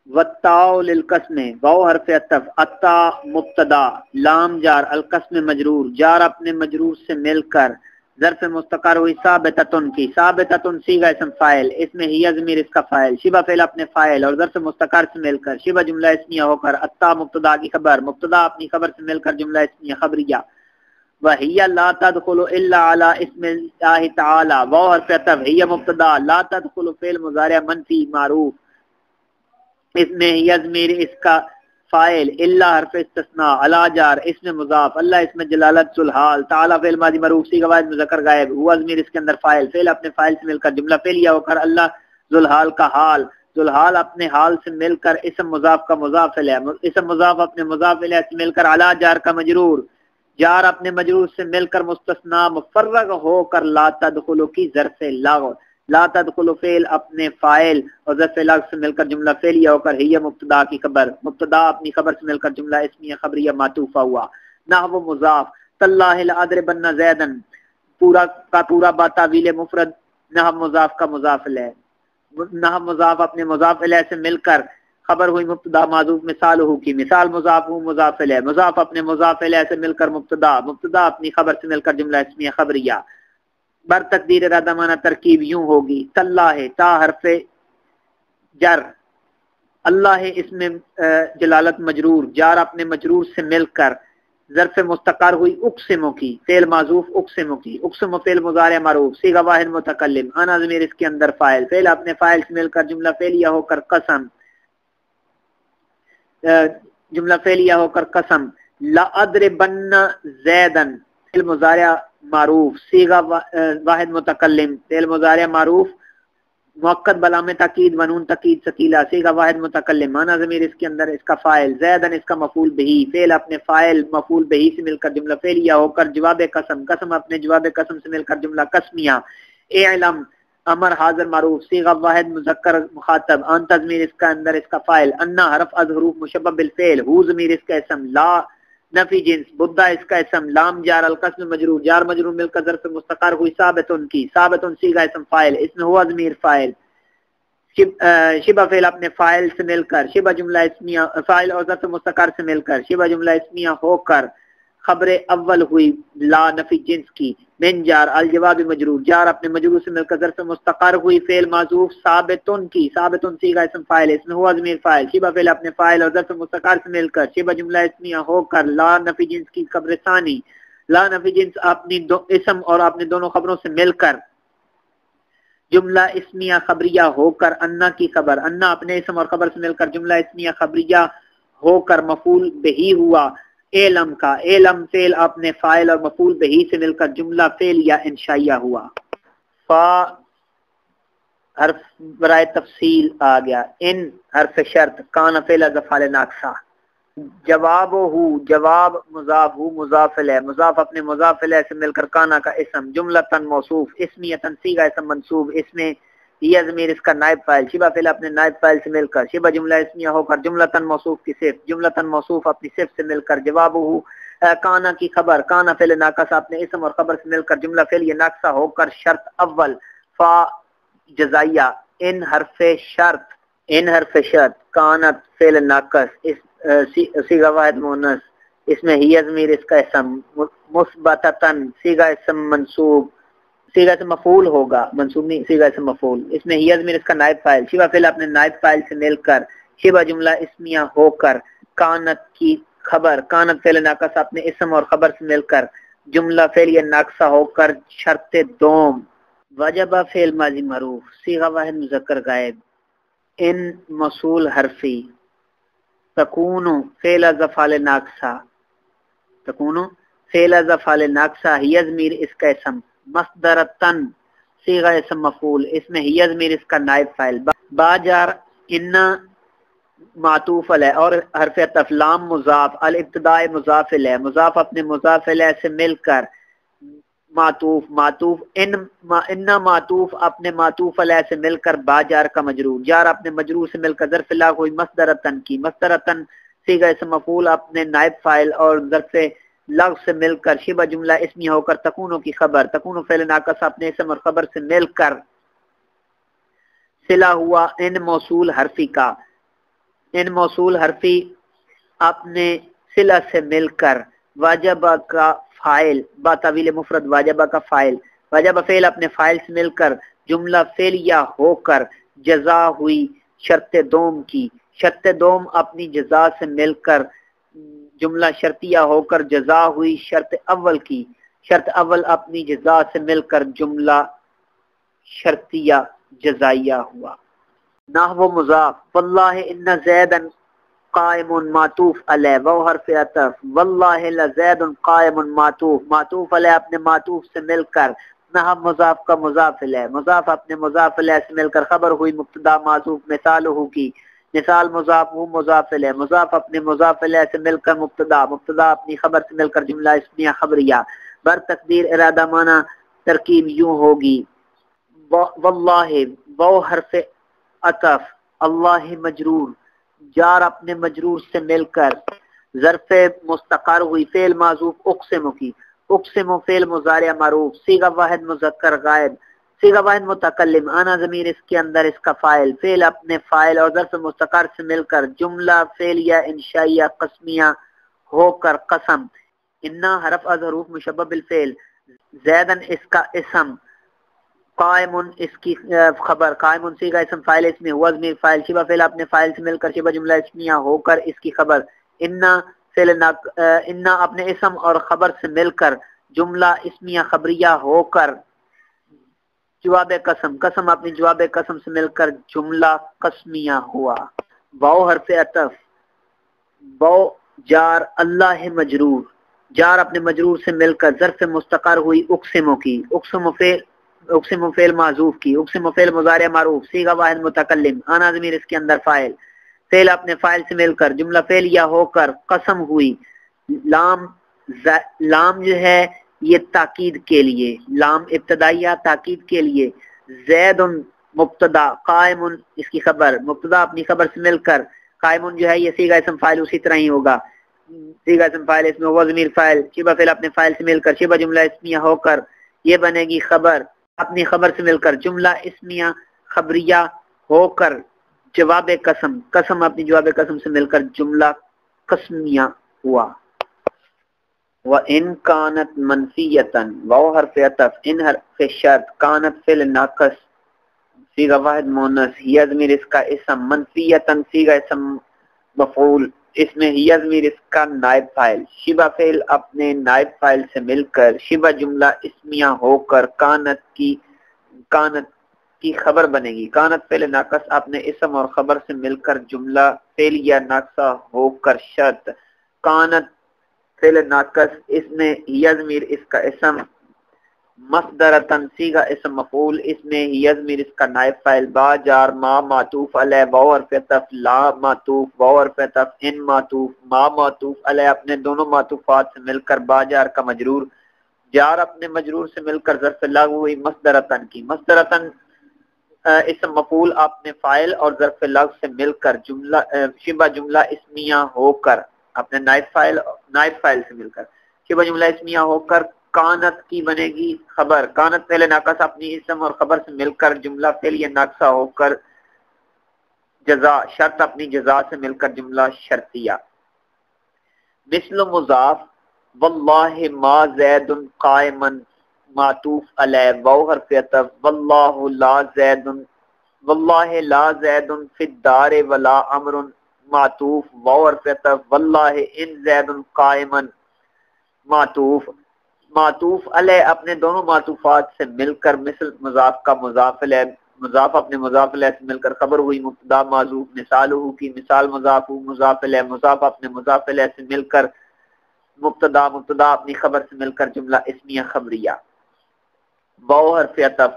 والتاء للقسم، واو حرف عطف، اتا مبتدا، لام جار، القسم مجرور، جار اپنے مجرور سے مل کر ظرف مستقر ہوئی ثابتتن کی، ثابتتن صیغہ اسم فاعل، اس میں ہی ضمیر اس کا فاعل، شبہ فعل اپنے فاعل اور ظرف مستقر سے مل کر شبہ جملہ اسمیہ ہو کر، اتا مبتدا کی خبر، مبتدا اپنی خبر سے مل کر جملہ اسمیہ خبریہ، وہی لا تدخل الا علی اسم اللہ تعالی، واو حرف عطف، ہی مبتدا، لا تدخل فعل مضارع منفی معروف، اس میں ہی ضمیر اس کا فاعل، الا حرف استثناء، علی جار، اسم مضاف، اللہ اسم جلالت ذوالحال، تعالی فعل ماضی مرفوع صیغہ واحد مذکر غائب، ہوا ضمیر اس کے اندر فاعل، فعل اپنے فاعل سے مل کر جملہ فعلیہ ہو کر اللہ ذوالحال کا حال، ذوالحال اپنے حال سے مل کر اسم مضاف کا مضاف الیہ، اسم مضاف اپنے مضاف الیہ سے مل کر علی جار کا مجرور، جار اپنے مجرور سے مل کر مستثنیٰ مفرغ ہو کر لا تدخلو کی ظرف لغو، لا تدخلو فعل اپنے فاعل اور ظرف لغو سے مل کر جملہ فعلیہ ہو کر ہی مبتدا کی خبر، مبتدا اپنی خبر سے مل کر جملہ اسمیہ خبریہ معطوفہ ہوا، نحو مضاف، تاللہ لأضربن زیدن، پورا کا پورا با تعویل مفرد، نحو مضاف کا مضاف الیہ، نحو مضاف اپنے مضاف الیہ سے مل کر خبر ہوئی مبتدا معذوف مثال ہو کی، مثال مضاف ہو مضاف الیہ، مضاف اپنے مضاف الیہ سے مل کر مبتدا، مبتدا اپنی خبر سے مل کر جملہ اسمیہ خبریہ، بر تقدیر ارادہ معنی ترکیب یوں ہوگی، تاللہ تا حرف جر، اللہ اس میں جلالت مجرور، جار اپنے مجرور سے مل کر ظرف مستقر ہوئی اقسمو کی، فعل معذوف اقسمو کی، اقسمو فعل مضارع معروف صیغہ واحد متکلم، انا ضمیر اس کے اندر فاعل، فعل اپنے فاعل سے مل کر جملہ فعلیہ ہو کر قسم، جملہ فعلیہ ہو کر قسم، لأضربن زیدن فعل مضارع معروف صیغہ واحد متکلم، فعل مضارع معروف مؤکد بلام تاکید ونون تاکید ثقیلہ صیغہ واحد متکلم، معنی ضمیر اس کے اندر اس کا فاعل، زیدن اس کا مفعول بہی، فعل اپنے فاعل مفعول بہی سے مل کر جملہ فعلیہ ہو کر جواب قسم، قسم اپنے جواب قسم سے مل کر جملہ قسمیہ، اعلم امر حاضر معروف صیغہ واحد مذکر مخاطب، انت ضمیر اس کا اندر اس کا فاعل، انا حرف از حروف مشبہ بالفعل، ہو ضمیر اس کا اسم، لا نفی جنس، بدہ اس کا اسم، لام جار، القسم مجرور، جار مجرور مل کر ظرف مستقر ہوئی ثابتن کی، ثابتن صیغہ اسم فاعل، اس میں ہوا ضمیر فاعل، شبہ فعل اپنے فاعل سے مل کر شبہ جملہ اسمیہ فاعل اور ظرف مستقر سے مل کر شبہ جملہ اسمیہ ہو کر خبر اول ہوئی لا نفی جنس کی، من جار، الجواب مجرور، جار اپنے مجرور سے مل کر ظرف مستقر ہوئی فعل معذوف ثابتن کی، ثابتن صیغہ اسم فاعل، اس میں ہوا ضمیر فاعل، شبہ فعل اپنے فاعل اور ظرف مستقر سے مل کر شبہ جملہ اسمیہ ہو کر لا نفی جنس کی خبر ثانی، لا نفی جنس اپنی اسم اور اپنے دونوں خبروں سے مل کر جملہ اسمیہ خبریہ ہو کر انا کی خبر، انا اپنے اسم اور خبر سے مل کر جملہ اسمیہ خبریہ ہو کر مفعول بہی ہوا، علم کا، علم فعل اپنے فاعل اور مفعول بہی سے مل کر جملہ فعلیہ انشائیہ ہوا، فا حرف برائے تفصیل آ گیا، ان حرف شرط، کان فعل افعال ناقصہ، جواب ہو، جواب مضاف ہو مضاف الیہ، مضاف اپنے مضاف الیہ سے مل کر کانا کا اسم، جملتن موصوف، اسمیتن صیغہ اسم منصوب، اس میں یہ ضمیر اس کا نائب فاعل، شبہ فعل اپنے نائب فاعل سے مل کر شبہ جملہ اسمیہ ہو کر جملتن موصوف کی صفت، جملتن موصوف اپنی صفت سے مل کر جواب ہو کانا کی خبر، کانا فعل ناقصہ اپنے اسم اور خبر سے مل کر جملہ فعل یہ ناقصہ ہو کر شرط اول، فا جزائیہ، ان حرف شرط، ان حرف شرط، کانت فعل ناقص، اس صیغہ واحد مؤنث، اس میں ہی ضمیر اس کا اسم، مثبتتن صیغہ اسم منصوب، صیغہ اسم مفعول ہوگا، منصوب نہیں صیغہ اسم مفعول، اس میں ہی ضمیر اس کا نائب فاعل، شبہ فعل اپنے نائب فاعل سے مل کر شبہ جملہ اسمیہ ہو کر کانت کی خبر، کانت فعل ناقص اپنے اسم اور خبر سے مل کر جملہ فعلیہ ناقصہ ہو کر شرط دوم، وجب فعل ماضی معروف صیغہ واحد مذکر غائب، ان موصول حرفی، تکون فعل افعال ناقصہ، تکون فعل افعال ناقصہ ہی ضمیر اس کا اسم، مصدرتن صیغہ اسم مفعول، اس میں ہی ضمیر اس کا نائب فاعل، با جار، ان معطوف علیہ اور حرف عطف، لام مضاف، الابتداء مضاف الیہ، مضاف اپنے مضاف الیہ سے مل کر معطوف، معطوف ان معطوف اپنے معطوف علیہ سے مل کر با جار کا مجرور، جار اپنے مجرور سے مل کر ظرف لاغ ہوئی مصدرتن کی، مصدرتن صیغہ اسم مفعول اپنے نائب فاعل اور ظرف لغو سے مل کر شبہ جملہ اسمی ہو کر تکونو کی خبر، تکونو فعل ناقص اپنے اسم اور خبر سے مل کر صلہ ہوا ان موصول حرفی کا، ان موصول حرفی اپنے صلہ سے مل کر واجبہ کا فاعل با طویل مفرد واجبہ کا فاعل واجبہ فعل اپنے فاعل سے مل کر جملہ فعلیہ ہو کر جزا ہوئی شرط دوم کی، شرط دوم اپنی جزا سے مل کر جملہ شرطیہ ہو کر جزا ہوئی شرط اول کی، شرط اول اپنی جزا سے مل کر جملہ شرطیہ جزائیہ ہوا۔ نحو مضاف واللہ ان زیدن قائم معطوف علیہ وہ حرف عطف واللہ لزید قائم معطوف معطوف علیہ اپنے معطوف سے مل کر نحو مضاف کا مضاف علیہ مضاف اپنے مضاف علیہ سے مل کر خبر ہوئی مبتدا معطوف مثال ہو کی مثال مضاف ہو مضاف علیہ مضاف اپنے مضاف علیہ سے مل کر مبتدا مبتدا اپنی خبر سے مل کر جملہ اسمیہ خبریہ بر تقدیر ارادہ معنی ترکیب یوں ہوگی واللہ وہ حرف عطف اللہ مجرور جار اپنے مجرور سے مل کر ظرف مستقر ہوئی فعل معذوف اقسم کی اقسم فعل مضارع معروف صیغہ واحد مذکر غائب صیغہ واحد متکلم انا ضمیر اس کے اندر اس کا فاعل فعل اپنے فاعل اور ظرف مستقر سے مل کر جملہ فعلیہ انشائیہ قسمیہ ہو کر قسم انا حرف از حروف مشبہ بالفعل زیدن اس کا اسم قائم اس کی خبر قائم صیغہ اسم فاعل اس میں وزن فاعل شبہ فعل اپنے فاعل سے مل کر شبہ جملہ اسمیہ ہو کر اس کی خبر انا فعل انا اپنے اسم اور خبر سے مل کر جملہ اسمیہ خبریہ ہو کر جواب قسم قسم اپنی جواب قسم سے مل کر جملہ قسمیہ ہوا۔ واو حرف عطف واو جار اللہ مجرور جار اپنے مجرور سے مل کر ظرف مستقر ہوئی اقسم کی اقسم فعل معذوف کی اقسم فعل مضارع معروف صیغہ واحد متکلم انا ضمیر اس کے اندر فاعل فعل اپنے فاعل سے مل کر جملہ فعلیہ ہو کر قسم ہوئی لام جو ہے یہ تاکید کے لیے لام ابتدائیہ تاکید کے لیے زید مبتدا قائم اس کی خبر مبتدا اپنی خبر سے مل کر قائم جو ہے یہ صیغہ اسم فاعل اسی طرح ہی ہوگا صیغہ اسم فاعل اس میں ہوا ضمیر فاعل شبہ فعل اپنے فاعل سے مل کر شبہ جملہ اسمیہ ہو کر یہ بنے گی خبر اپنی خبر سے مل کر جملہ اسمیہ خبریہ ہو کر جواب قسم قسم اپنی جواب قسم سے مل کر جملہ قسمیہ ہوا۔ وَإِن كَانَتْ مَنْفِيَّةً واو حرف عطف ان حرف شرط کانت فعل ناقص صیغہ واحد مؤنث ہی ضمیر اس کا اسم منفیۃً صیغہ اسم مفعول اس میں ہی ضمیر اس کا نائب فاعل شبہ فعل اپنے نائب فاعل سے مل کر شبہ جملہ اسمیہ ہو کر کانت کی خبر بنے گی کانت فعل ناقص اپنے اسم اور خبر سے مل کر جملہ فعلیہ ناقصہ ہو کر شرط کانت فعل ناقص اس میں ہی ضمیر اس کا اسم مصدرتن صیغہ اسم مفعول اس میں ہی ضمیر اس کا نائب فاعل با جار ما معطوف علیہ واو حرف عطف لا معطوف واو حرف عطف ان معطوف ما معطوف علیہ اپنے دونوں معطوفات سے مل کر با جار کا مجرور جار اپنے مجرور سے مل کر ظرف لغو ہوئی مصدرتن کی مصدرتن اسم مفعول اپنے فاعل اور ظرف لغو سے مل کر جملہ شبہ جملہ اسمیہ ہو کر اپنے نائب فاعل سے مل کر شبہ جملہ اسمیہ ہو کر کانت کی بنے گی خبر کانت فعل ناقص اپنی اسم اور خبر سے مل کر جملہ فعلیہ ناقصہ ہو کر جزا شرط اپنی جزا سے مل کر جملہ شرطیہ مثل مضاف واللہ ما زید قائما معطوف علیہ واو حرف عطف واللہ لا زید فی الدار ولا امر معطوف واو حرف عطف واللہ ان زید قائما معطوف علیہ اپنے دونوں معطوفات سے مل کر مثل مضاف کا مضاف علیہ مضاف اپنے مضاف علیہ سے مل کر خبر ہوئی مبتدا معذوف مثال ہو کی مثال مضاف مضاف علیہ مضاف اپنے مضاف علیہ سے مل کر مبتدا اپنی خبر سے مل کر جملہ اسمیہ خبریہ واو حرف عطف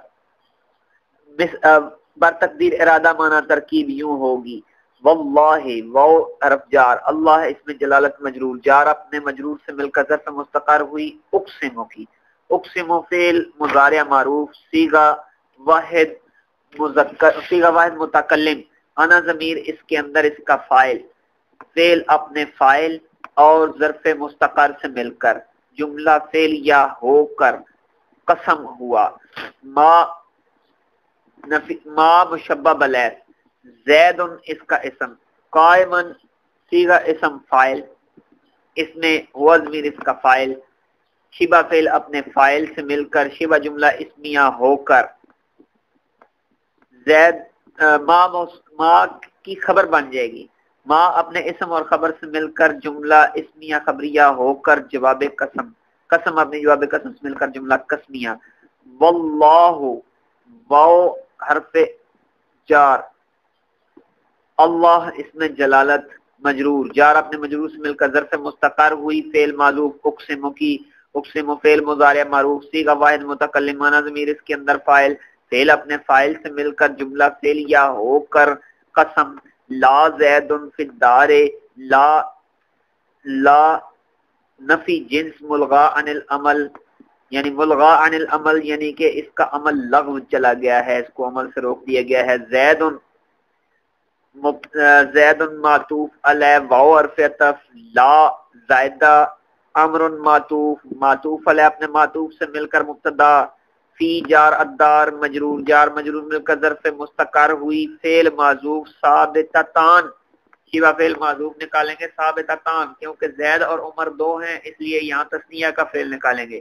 بر تقدیر ارادہ معنی ترکیب یوں ہوگی واللہ واو حرف جار اللہ اس میں جلالت مجرور جار اپنے مجرور سے مل کر ظرف مستقر ہوئی اقسم کی اقسم فعل مضارع معروف صیغہ واحد متکلم انا ضمیر اس کے اندر اس کا فاعل فعل اپنے فاعل اور ظرف مستقر سے مل کر جملہ فعلیہ ہو کر قسم ہوا ما مشبہ بلیس زید اس کا اسم قائمن صیغہ اسم فاعل، اس میں ہوا ضمیر اس کا فاعل، شبہ فعل اپنے فاعل سے مل کر شبہ جملہ اسمیہ ہو کر زید ما کی خبر بن جائے گی، ما اپنے اسم اور خبر سے مل کر جملہ اسمیہ خبریہ ہو کر جواب قسم، قسم اپنے جواب قسم سے مل کر جملہ قسمیہ، واللہ واو حرف جار، اللہ اس میں جلالت مجرور، جار اپنے مجرور سے مل کر ظرف مستقر ہوئی، فعل معذوف اقسم کی، اقسم فعل مضارع معروف، صیغہ واحد متکلم معنی ضمیر اس کے اندر فاعل، فعل اپنے فاعل سے مل کر جملہ فعلیہ ہو کر قسم، لا زید فی الدار، لا نفی جنس ملغا عن العمل، یعنی ملغا عن العمل یعنی کہ اس کا عمل لغو چلا گیا ہے، اس کو عمل سے روک دیا گیا ہے، زید معطوف علیہ واو حرف عطف، لا زائدہ امر معطوف، معطوف علیہ اپنے معطوف سے مل کر مبتدا، فی جار الدار مجرور، جار مجرور مل کر ظرف مستقر ہوئی، فعل معذوف ثابتتان، شبہ فعل معذوف نکالیں گے ثابتتان، کیونکہ زید اور عمر دو ہیں اس لیے یہاں تثنیہ کا فعل نکالیں گے،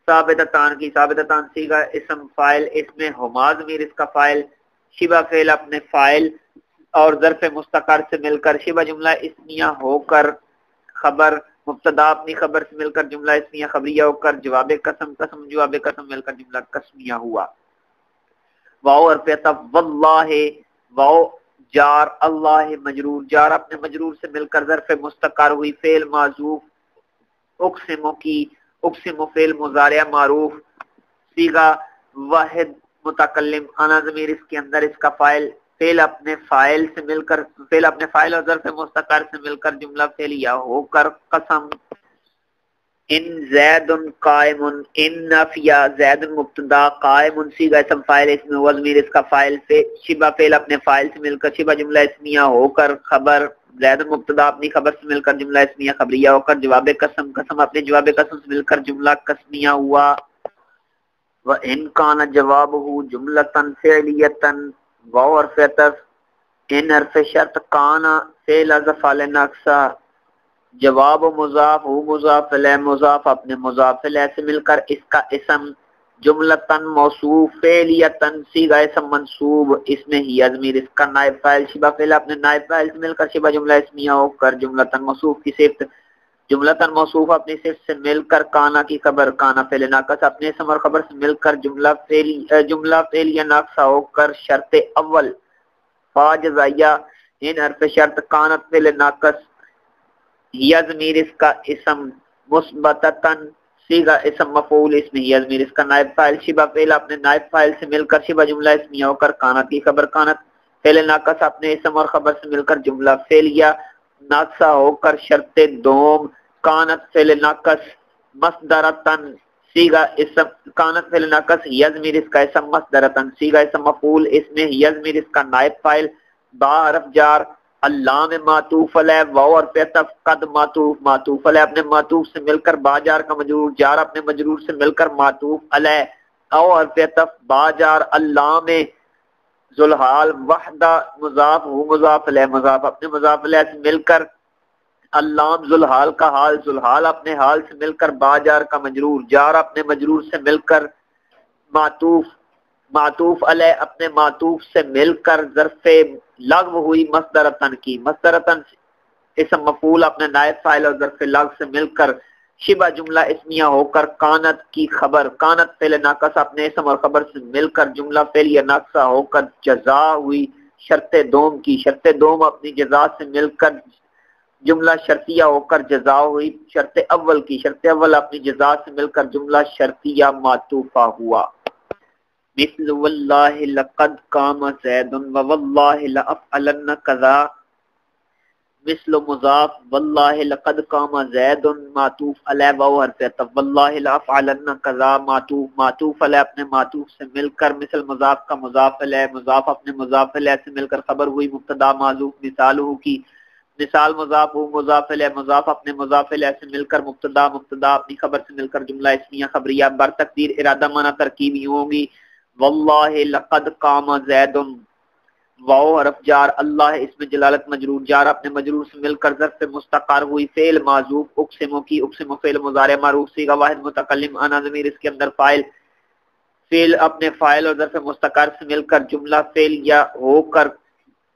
ثابتتان کی، ثابتتان صیغہ اسم فاعل، اس میں ہما ضمیر اس کا فاعل، شبہ فعل اپنے فاعل اور ظرف مستقر سے مل کر شبہ جملہ اسمیہ ہو کر خبر، مبتدا اپنی خبر سے مل کر جملہ اسمیہ خبریہ ہو کر جواب قسم، قسم جواب قسم مل کر جملہ قسمیہ ہوا، واو حرف عطف، واللہ واو جار، اللہ مجرور، جار اپنے مجرور سے مل کر ظرف مستقر ہوئی، فعل معذوف اقسم کی، اقسم فعل مضارع معروف، صیغہ واحد متکلم انا ضمیر اس کے اندر اس کا فاعل، فعل اپنے فاعل سے مل کر، فعل اپنے فاعل اور ظرف مستقر سے مل کر جملہ فعلیہ ہو کر قسم، ان زید قائم، ان نافیہ زید مبتدا، قائم صیغہ اسم فاعل، اس میں ہوا ضمیر اس کا فاعل، شبہ فعل اپنے فاعل سے مل کر شبہ جملہ اسمیہ ہو کر خبر، زید مبتدا اپنی خبر سے مل کر جملہ اسمیہ خبریہ ہو کر جواب قسم، قسم اپنے جواب قسم سے مل کر جملہ قسمیہ ہوا، وَإِن كَانَ جَوَابُهُ جُمْلَةً فِعْلِيَّةً واو حرف عطف، ان حرف شرط، کانا فعل افعال ناقصہ، جواب مضاف ہو مضاف الیہ، مضاف اپنے مضاف الیہ سے مل کر اس کا اسم، جملتن موصوف، فعلیتن صیغہ اسم منصوب، اس میں ہی ضمیر اس کا نائب فاعل، شبہ فعل اپنے نائب فاعل سے مل کر شبہ جملہ اسمیہ ہو کر جملتن موصوف کی صفت، جملتن موصوف اپنی صفت سے مل کر کانا کی خبر، کانا فعل ناقص اپنے اسم اور خبر سے مل کر جملہ فعلیہ ناقصہ ہو کر شرط اول، فا جزائیہ، ان حرف شرط، کانت فعل ناقص، یا ضمیر اس کا اسم، مثبتتن صیغہ اسم مفعول، اس میں یا ضمیر اس کا نائب فاعل، شبہ فعل اپنے نائب فاعل سے مل کر شبہ جملہ اسمیہ ہو کر کانت کی خبر، کانت فعل ناقص اپنے اسم اور خبر سے مل کر جملہ فعلیہ ناقصہ ہو کر شرط دوم، کانت فعل ناقص، مصدرتن صیغہ اسم، کانت فعل ناقص، یا ضمیر اس کا اسم، مصدرتن صیغہ اسم مفعول، اس میں یا ضمیر اس کا نائب فاعل، با حرف جار، اللام معطوف علیہ واو حرف عطف، قد معطوف، معطوف علیہ اپنے معطوف سے مل کر با جار کا مجرور، جار اپنے مجرور سے مل کر معطوف علیہ، او حرف عطف، با جار، اللام ذوالحال، وحدہ مضاف ہو مضاف علیہ، مضاف اپنے مضاف علیہ سے مل کر اللام ذوالحال کا حال، ذوالحال اپنے حال سے مل کر با جار کا مجرور، جار اپنے مجرور سے مل کر معطوف، معطوف علیہ اپنے معطوف سے مل کر ظرف لغو ہوئی مصدرتن کی، مصدرتن اسم مفعول اپنے نائب فاعل اور ظرف لغو سے مل کر شبہ جملہ اسمیہ ہو کر کانت کی خبر، کانت فعل ناقص اپنے اسم اور خبر سے مل کر جملہ فعلیہ ناقصہ ہو کر جزا ہوئی شرط دوم کی، شرط دوم اپنی جزا سے مل کر جملہ شرطیہ ہو کر جزا ہوئی شرط اول کی، شرط اول اپنی جزا سے مل کر جملہ شرطیہ معطوفہ ہوا، مثل واللہ لقد قام زید واللہ لأفعلن کذا، مثل مضاف، واللہ لقد قام زید معطوف علیہ واو حرف عطف، واللہ لأفعلن کذا معطوف، معطوف علیہ اپنے معطوف سے مل کر مثل مضاف کا مضاف علیہ، مضاف اپنے مضاف علیہ سے مل کر خبر ہوئی مبتدا معذوف مثالہ کی، مثال مضاف ہو مضاف علیہ، مضاف اپنے مضاف علیہ سے مل کر مبتدا، مبتدا اپنی خبر سے مل کر جملہ اسمیہ خبریہ بر تقدیر ارادہ معنی ترکیبی ہوں گی، واللہ لقد قام زید، واو حرف جار اللہ اس میں جلالت مجرور جار اپنے مجرور سے مل کر ظرف مستقر ہوئی فعل معذوف اقسمو کی اقسمو فعل مضارع معروف صیغہ واحد متکلم انا ضمیر اس کے اندر فاعل فعل اپنے فاعل اور ظرف مستقر سے مل کر جملہ فعل یا ہو کر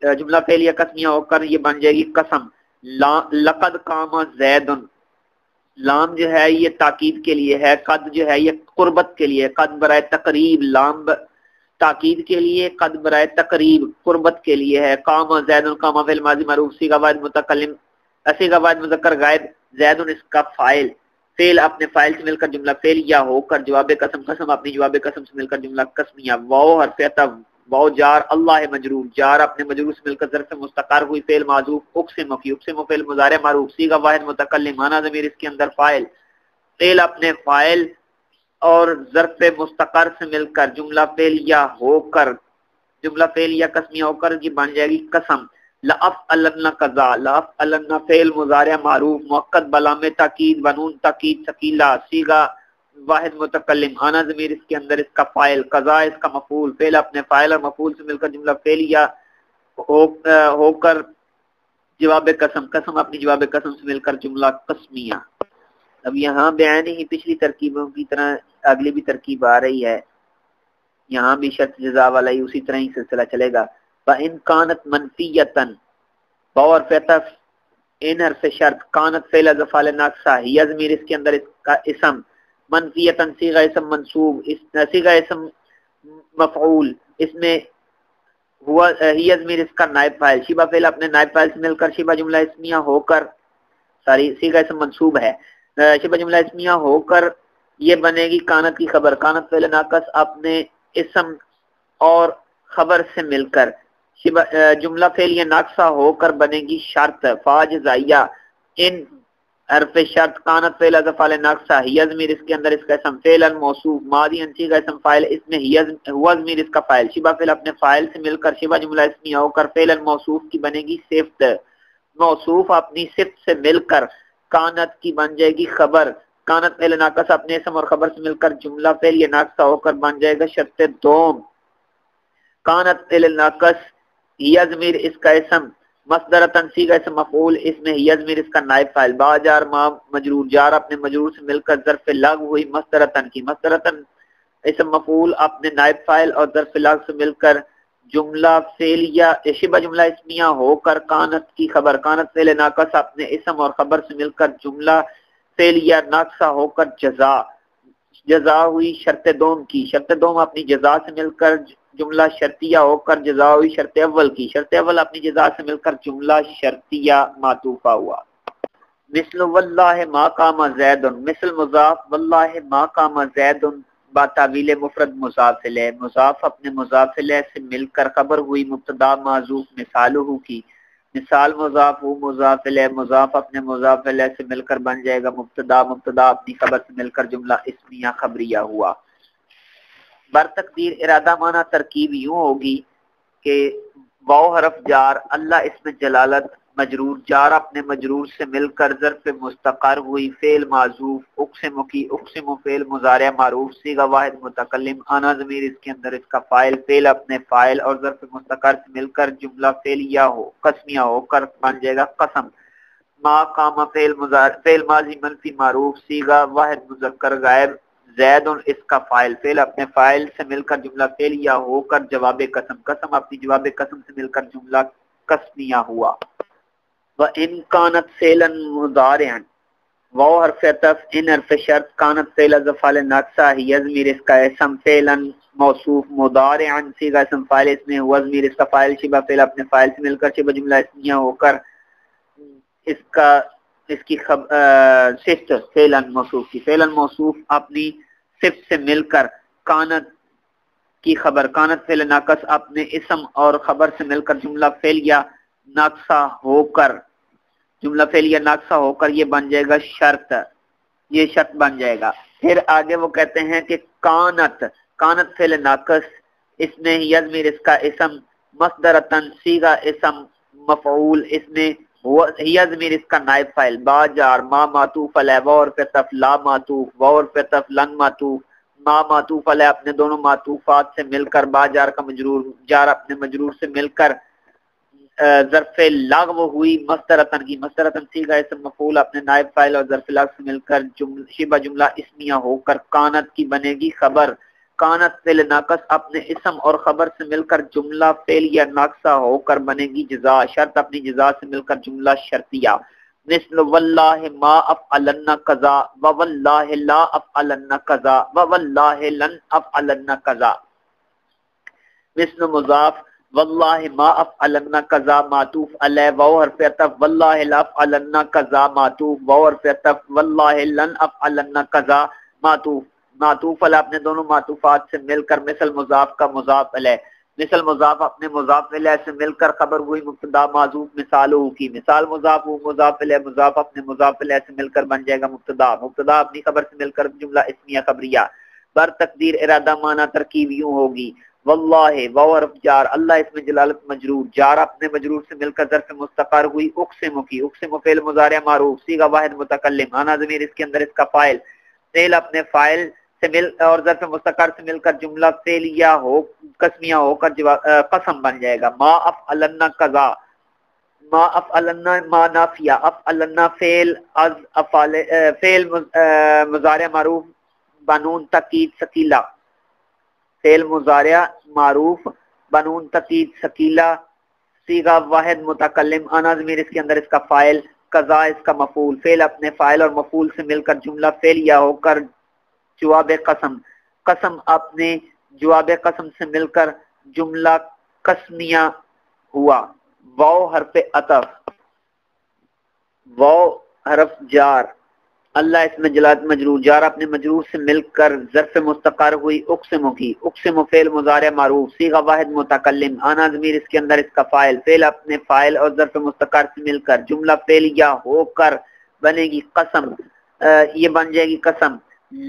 جملہ فعل یا قسمیہ ہو کر یہ بن جائے گی قسم لقد قام زید لام جو ہے یہ تاکید کے لیے ہے قد جو ہے یہ قربت کے لیے قد برائے تقریب لام تاکید کے لیے قد برائے تقریب قربت کے لیے ہے قام زید قام فعل ماضی معروف صیغہ واحد متکلم صیغہ واحد مذکر غائب زید اس کا فاعل فعل اپنے فاعل سے مل کر جملہ فعل یا ہو کر جواب قسم قسم اپنی جواب قسم سے مل کر جملہ قسمیہ واو حرف عطف واو جار اللہ مجرور جار اپنے مجرور سے مل کر ظرف مستقر ہوئی فعل معذوف اقسم کی اقسم فعل مضارع معروف صیغہ واحد متکلم انا ضمیر اس کے اندر فاعل فعل اپنے فاعل اور ظرف مستقر سے مل کر جملہ فعل یا ہو کر جملہ فعل یا قسمیہ ہو کر یہ بن جائے گی قسم لأفعلن قضا لأفعلن فعل مضارع معروف مؤکد بلام تاکید بنون تاکید ثقیلہ صیغہ واحد متکلم انا ضمیر اس کے اندر اس کا فاعل قضا اس کا مفعول فعل اپنے فاعل اور مفعول سے مل کر جملہ فعل یا ہو کر جواب قسم قسم اپنی جواب قسم سے مل کر جملہ قسمیہ اب یہاں بیان ہی پچھلی ترکیبوں کی طرح اگلی بھی ترکیب آ رہی ہے یہاں بھی شرط جزا والا ہی اسی طرح ہی سلسلہ چلے گا فَإِن كَانَتْ مَنْفِيَّةً باور فیتف ان حرف شرط کانت فعل افعال ناقصہ ہی ضمیر اس کے اندر اس کا اسم منفیتن صیغہ اسم منصوب صیغہ اسم مفعول اس میں ہوا ہی ضمیر اس کا نائب فاعل شبہ فعل اپنے نائب فاعل سے مل کر شبہ جملہ اسمیہ ہو کر صیغہ اسم منصوب ہے شبہ جملہ اسمیہ ہو کر یہ بنے گی کانت کی خبر کانت فعل ناقص اپنے اسم اور خبر سے مل کر جملہ فعل یہ ناقصہ ہو کر بنے گی شرط فاجزائیہ ان حرف شرط کانت فعل افعال ناقصہ ہی ضمیر اس کے اندر اس کا اسم فعل موصوف ماضی انسی کا اسم فاعل اس میں ہوا ضمیر اس کا فاعل شبہ فعل اپنے فاعل سے مل کر شبہ جملہ اسمیہ ہو کر فعل موصوف کی بنے گی صفت موصوف اپنی صفت سے مل کر کانت کی بن جائے گی خبر کانت فعل ناقص اپنے اسم اور خبر سے مل کر جملہ فعل یہ ناقصہ ہو کر بن جائے گا شرط دوم کانت فعل ناقص ہی ضمیر اس کا اسم مصدر تنصیغ اسم مفعول اس میں ہی ضمیر اس کا نائب فاعل با جار ما مجرور جار اپنے مجرور سے مل کر ظرف لغو ہوئی مصدر تن کی مصدر تن اسم مفعول اپنے نائب فاعل اور ظرف لغو سے مل کر جملہ فعل یا شبہ جملہ اسمیہ ہو کر کانت کی خبر کانت فعل ناقص اپنے اسم اور خبر سے مل کر جملہ فعل یا ناقصہ ہو کر جزا ہوئی شرط دوم کی شرط دوم اپنی جزا سے مل کر جملہ شرطیہ ہو کر جزا ہوئی شرط اول کی شرط اول اپنی جزا سے مل کر جملہ شرطیہ معطوفہ ہوا مثل واللہ ما قام زید مثل مضاف واللہ ما قام زید با تعویل مفرد مضاف الیہ مضاف اپنے مضاف الیہ سے مل کر خبر ہوئی مبتدا معذوف مثالہ کی مثال مضاف ہو مضاف الیہ مضاف اپنے مضاف الیہ سے مل کر بن جائے گا مبتدا مبتدا اپنی خبر سے مل کر جملہ اسمیہ خبریہ ہوا بر تقدیر ارادہ معنی ترکیب یوں ہوگی کہ واو حرف جار اللہ اس میں جلالت مجرور جار اپنے مجرور سے مل کر ظرف مستقر ہوئی فعل معذوف اقسم کی اقسم فعل مضارع معروف صیغہ واحد متکلم انا ضمیر اس کے اندر اس کا فاعل فعل اپنے فاعل اور ظرف مستقر سے مل کر جملہ فعلیہ ہو قسمیہ ہو کر بن جائے گا قسم ما قام فعل مضارع فعل ماضی منفی معروف صیغہ واحد مذکر غائب زید اس کا فاعل فعل اپنے فاعل سے مل کر جملہ فعلیہ ہو کر جواب قسم قسم اپنی جواب قسم سے مل کر جملہ قسمیہ ہوا وَإِن كَانَتْ فِعْلًا مُضَارِعًا واو حرف عطف ان حرف شرط کانت فعل افعال ناقصہ ہی ضمیر اس کا اسم فعلا موصوف مضارعا صیغہ اسم فاعل اس میں ہوا ضمیر اس کا فاعل شبہ فعل اپنے فاعل سے مل کر شبہ جملہ اسمیہ ہو کر اس کی صفت فعلا موصوف کی فعلا موصوف اپنی صفت سے مل کر کانت کی خبر کانت فعل ناقص اپنے اسم اور خبر سے مل کر جملہ فعلیہ ناقصہ ہو کر یہ بن جائے گا شرط یہ شرط بن جائے گا پھر آگے وہ کہتے ہیں کہ کانت فعل ناقص اس میں ضمیر اس کا اسم مصدرتن صیغہ اسم مفعول اس میں ہی ضمیر اس کا نائب فاعل با جار ما معطوف علیہ و اور فتف لا معطوف و اور فتف لن معطوف ما معطوف علیہ اپنے دونوں معطوفات سے مل کر، با جار کا مجرور، جار اپنے مجرور سے مل کر، ظرف لغو ہوئی مسترتن کی، مسترتن سیغہ اسم مفعول اپنے نائب فاعل اور ظرف لغو سے مل کر شبہ جملہ اسمیہ ہو کر کانت کی بنے گی خبر، کانت فعل ناقص اپنے اسم اور خبر سے مل کر جملہ فعل یا ناقصہ ہو کر بنے گی جزا، شرط اپنی جزا سے مل کر جملہ شرطیہ، مثل واللہ ما افعلن قضا واللہ لا افعلن قضا واللہ لن افعلن قضا، مثل مضاف واللہ ما افعلن قضا معطوف علیہ واو حرف عطف، واللہ لا افعلن قضا معطوف واو حرف عطف، واللہ لن افعلن قضا معطوف، معطوف علیہ اپنے دونوں معطوفات سے مل کر مثل مضاف کا مضاف علیہ، مثل مضاف اپنے مضاف علیہ سے مل کر خبر ہوئی مبتدا معذوف مثالہ کی، مثال مضاف ہو مضاف علیہ، مضاف اپنے مضاف علیہ سے مل کر بن جائے گا مبتدا، مبتدا اپنی خبر سے مل کر جملہ اسمیہ خبریہ، بر تقدیر ارادہ معنی ترکیب یوں ہوگی، واللہ واو حرف جار، اللہ اسم جلالت مجرور، جار اپنے مجرور سے مل کر ظرف مستقر ہوئی اقسم کی، اقسم فعل مضارع معروف صیغہ واحد متکلم، آنا ضمیر اس کے اندر اس کا فاعل، فعل اپنے فاعل سے مل اور ظرف مستقر سے مل کر جملہ فعلیہ ہو قسمیہ ہو کر قسم بن جائے گا، ما افعلن قضا، ما افعلن ما نافیہ، افعلن فعل از افعال فعل مضارع معروف بنون تاکید ثقیلہ، فعل مضارع معروف بنون تاکید ثقیلہ صیغہ واحد متکلم، انا ضمیر اس کے اندر اس کا فاعل، قضا اس کا مفعول، فعل اپنے فاعل اور مفعول سے مل کر جملہ فعلیہ ہو کر جواب قسم، قسم اپنے جواب قسم سے مل کر جملہ قسمیہ ہوا، واو حرف عطف، واو حرف جار، اللہ اس میں جلالت مجرور، جار اپنے مجرور سے مل کر ظرف مستقر ہوئی اقسم کی، اقسم فعل مضارع معروف صیغہ واحد متکلم، آنا ضمیر اس کے اندر اس کا فاعل، فعل اپنے فاعل اور ظرف مستقر سے مل کر جملہ فعلیہ ہو کر بنے گی قسم، یہ بن جائے گی قسم،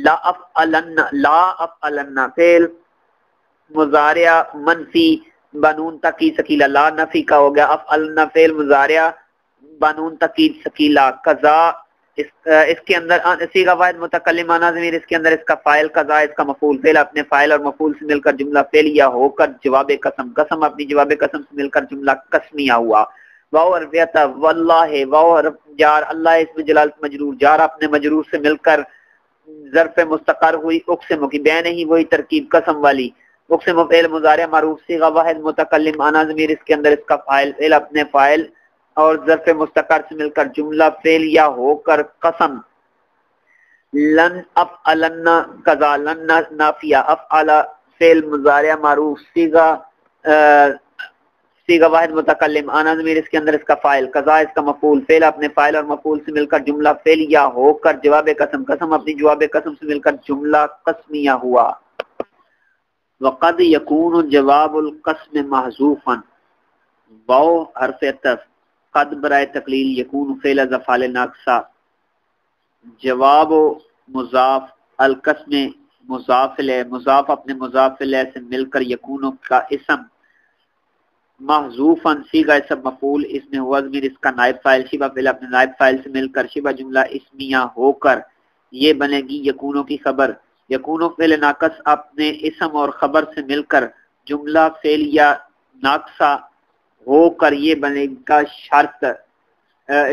لا افعلن، لا افعلن فعل مضارع منفی بنون تاکید ثقیلہ، لا نفی کا ہو گیا، افعلن فعل مضارع بنون تاکید ثقیلہ، قضا اس کے اندر صیغہ واحد متکلم، آنا ضمیر اس کے اندر اس کا فاعل، قضا اس کا مفعول، فعل اپنے فاعل اور مفعول سے مل کر جملہ فعلیہ ہو کر جواب قسم، قسم اپنی جواب قسم سے مل کر جملہ قسمیہ ہوا، واو حرف عطف، واللہ واو حرف جار، اللہ اس میں جلالت مجرور، جار اپنے مجرور سے مل کر ظرف مستقر ہوئی اقسم کی، بین ہی وہی ترکیب قسم والی، اقسم فعل مضارع معروف صیغہ واحد متکلم، آنا ضمیر اس کے اندر اس کا فاعل، فعل اپنے فاعل اور ظرف مستقر سے مل کر جملہ فعلیہ ہو کر قسم، لن افعلن قضا، لن نافیہ، افعل فعل مضارع معروف صیغہ واحد متکلم، آنا ضمیر اس کے اندر اس کا فاعل، قضا اس کا مفعول، فعل اپنے فاعل اور مفعول سے مل کر جملہ فعلیہ ہو کر جواب قسم، قسم اپنی جواب قسم سے مل کر جملہ قسمیہ ہوا، وقد یکون جواب القسم محذوفا، واو حرف عطف، قد برائے تقلیل، یکون فعل از افعال ناقصہ، جواب مضاف، القسم مضاف الیہ، مضاف اپنے مضاف الیہ سے مل کر یکون کا اسم، محذوفا صیغہ اسم مفعول، اس میں ہوا ضمیر اس کا نائب فاعل، شبہ فعل اپنے نائب فاعل سے مل کر شبہ جملہ اسمیہ ہو کر یہ بنے گی یکونوں کی خبر، یکونوں فعل ناقص اپنے اسم اور خبر سے مل کر جملہ فعلیہ ناقصہ ہو کر یہ بنے گا شرط،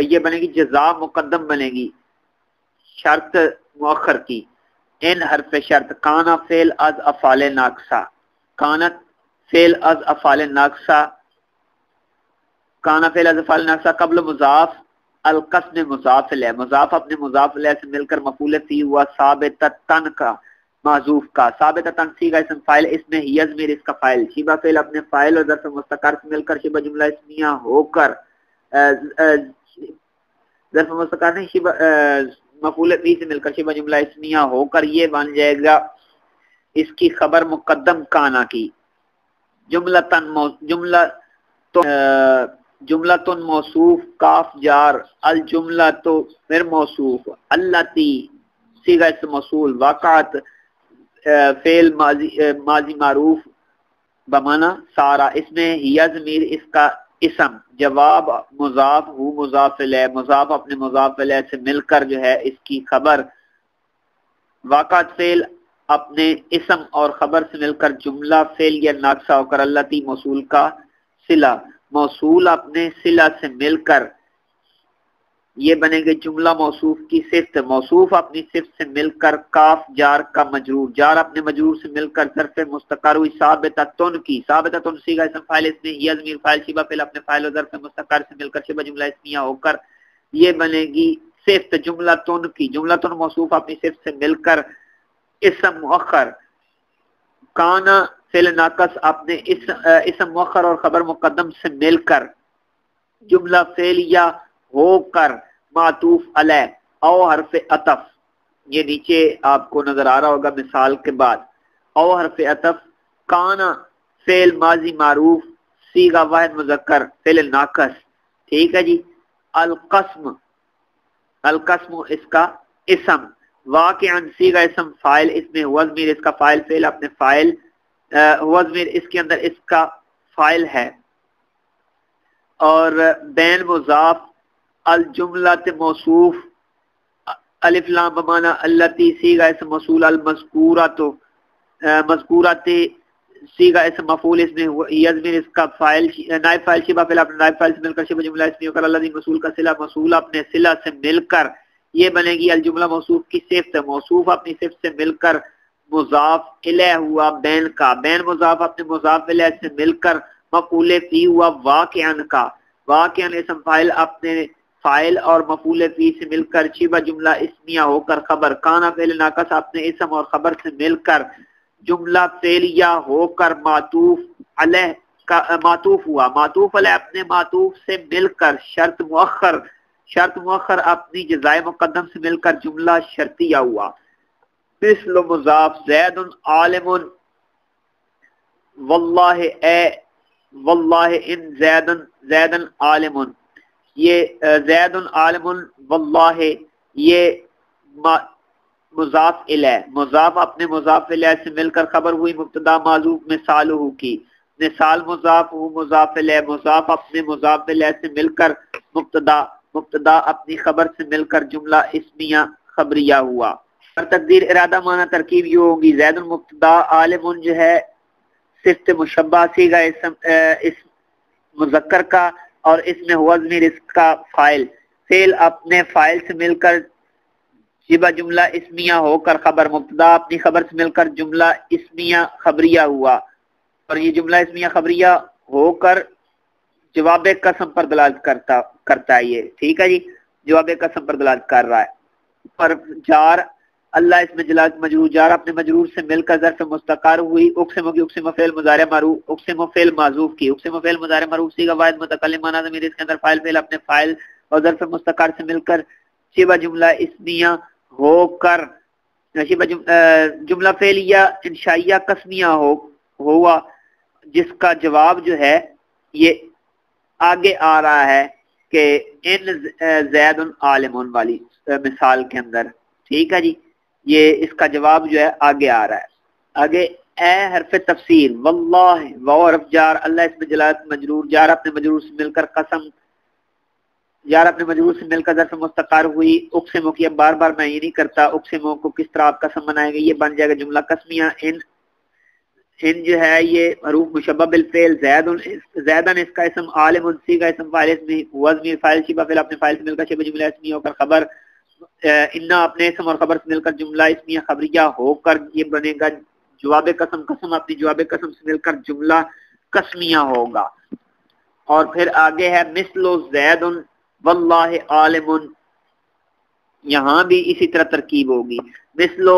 یہ بنے گی جزا مقدم بنے گی شرط مؤخر کی، ان حرف شرط، کانا فعل از افعال ناقصہ، کانت فعل از افعال ناقصہ، کانا فعل از افعال ناقصہ قبل مضاف، القسم مضاف الیہ، مضاف اپنے مضاف الیہ سے مل کر مفعول فی ہوا ثابتتن کا محذوف کا، ثابتتن صیغہ اسم فاعل، اس میں ہی ضمیر اس کا فاعل، شبہ فعل اپنے فاعل اور ظرف مستقر سے مل کر شبہ جملہ اسمیہ ہو کر ظرف مستقر نہیں شبہ مفعول فی سے مل کر شبہ جملہ اسمیہ ہو کر یہ بن جائے گا اس کی خبر مقدم کانا کی، جملتن موصوف کاف جار، الجملہ تو پھر موصوف، اللاتی صیغہ اسم موصول، واقعات فعل ماضی معروف بمانا سارا، اس میں ہی ضمیر اس کا اسم، جواب مضاف ہو مضاف الیہ، مضاف اپنے مضاف الیہ سے مل کر جو ہے اس کی خبر، واقعات فعل اپنے اسم اور خبر سے مل کر جملہ فعل یا ناقصہ ہو کر التی موصول کا صلہ، موصول اپنے صلہ سے مل کر یہ بنے گے جملہ موصوف کی صفت، موصوف اپنی صفت سے مل کر کاف جار کا مجرور، جار اپنے مجرور سے مل کر ظرف مستقر ہوئی ثابتۃ کی، ثابتۃ صیغہ اسم فاعل اس میں یا ضمیر فاعل شبہ فعل اپنے فاعل اور ظرف مستقر سے مل کر شبہ جملہ اسمیہ ہو کر یہ بنے گی صفت جملہ تن کی، جملہ تن موصوف اپنی صفت سے مل کر اسم مؤخر، کانا فعل ناقص اپنے اسم مؤخر اور خبر مقدم سے مل کر جملہ فعلیہ ہو کر معطوف علیہ او حرف عطف، یہ نیچے آپ کو نظر آ رہا ہوگا مثال کے بعد، او حرف عطف، کانا فعل ماضی معروف صیغہ واحد مذکر فعل ناقص، ٹھیک ہے جی، القسم، القسم اس کا اسم، واقعاً صیغہ اسم فاعل اس میں ہوا ضمیر اس کا فاعل فعل اپنے فاعل ہوا ضمیر اس کے اندر اس کا فاعل ہے، اور بین مضاف الجملۃ موصوف الف لام بمعنی التی صیغہ اسم موصول المذکورۃ مذکورۃ صیغہ اسم مفعول اس میں یضمیر اس کا فاعل نائب فاعل شبہ فعل اپنے نائب فاعل سے مل کر شبہ جملہ اسمی ہو کر الذی موصول کا صلہ، موصول اپنے صلہ سے مل کر یہ بنے گی الجملہ موصوف کی صفت، موصوف اپنی صفت سے مل کر مضاف الیہ ہوا بین کا، بین مضاف اپنے مضاف الیہ سے مل کر مفعول فی ہوا واقعاً کا، واقعاً اسم فاعل اپنے فاعل اور مفعول فی سے مل کر شبہ جملہ اسمیہ ہو کر خبر، کانا فعل ناقص اپنے اسم اور خبر سے مل کر جملہ فعلیہ ہو کر معطوف علیہ کا معطوف ہوا، معطوف علیہ اپنے معطوف سے مل کر شرط مؤخر، شرط مؤخر اپنی جزائے مقدم سے مل کر جملہ شرطیہ ہوا، مثل مضاف زید عالم واللہ اے واللہ ان زیدن عالم، یہ زید عالم واللہ یہ مضاف الیہ، مضاف اپنے مضاف الیہ سے مل کر خبر ہوئی مبتدا معذوف مثالہ کی، مثال مضاف ہو مضاف الیہ، مضاف اپنے مضاف الیہ سے مل کر مبتدا، مبتدا اپنی خبر سے مل کر جملہ اسمیہ خبریہ ہوا، اور تقدیر ارادہ معنی ترکیب یہ ہوگی زید مبتدا عالم جو ہے صفت مشبہ صیغہ اس مذکر کا، اور اس میں ہوا ضمیر اس کا فاعل، فعل اپنے فاعل سے مل کر شبہ جملہ اسمیہ ہو کر خبر، مبتدا اپنی خبر سے مل کر جملہ اسمیہ خبریہ ہوا، اور یہ جملہ اسمیہ خبریہ ہو کر جواب قسم پر دلالت کرتا ہے، یہ ٹھیک ہے جی، جواب قسم پر دلالت کر رہا ہے، پر جار اللہ اس میں جلالت مجرور، جار اپنے مجرور سے مل کر ظرف مستقر ہوئی، اقسم کی اقسم فعل مضارع معروف، اقسم فعل معذوف کی، اقسم فعل مضارع معروف صیغہ واحد متکلم معنی ضمیر اس کے اندر فاعل فعل اپنے فاعل اور ظرف مستقر سے مل کر شبہ جملہ اسمیہ ہو کر شبہ جملہ فعلیہ انشائیہ قسمیہ ہوا، جس کا جواب جو ہے یہ آگے آ رہا ہے کہ ان زید عالم والی مثال کے اندر، ٹھیک ہے جی، یہ اس کا جواب جو ہے آگے آ رہا ہے، آگے اے حرف تفسیر واللہ واو حرف جار اللہ اس میں جلالت مجرور، جار اپنے مجرور سے مل کر قسم، جار اپنے مجرور سے مل کر ظرف مستقر ہوئی، اقسمو کی اب بار بار میں یہ نہیں کرتا اقسمو کو کس طرح آپ قسم بنائیں گے، یہ بن جائے گا جملہ قسمیہ، ان جو ہے یہ حروف مشبہ بالفعل، زیدن اس کا اسم، عالم صیغہ اسم فاعل اس میں وزن فاعل شبہ فعل اپنے فاعل سے مل کر شبہ جملہ اسمیہ ہو کر خبر، انا اپنے اسم اور خبر سے مل کر جملہ اسمیہ خبریہ ہو کر یہ بنے گا جواب قسم، قسم اپنی جواب قسم سے مل کر جملہ قسمیہ ہوگا، اور پھر آگے ہے مثل زید واللہ عالم، یہاں بھی اسی طرح ترکیب ہوگی، مثل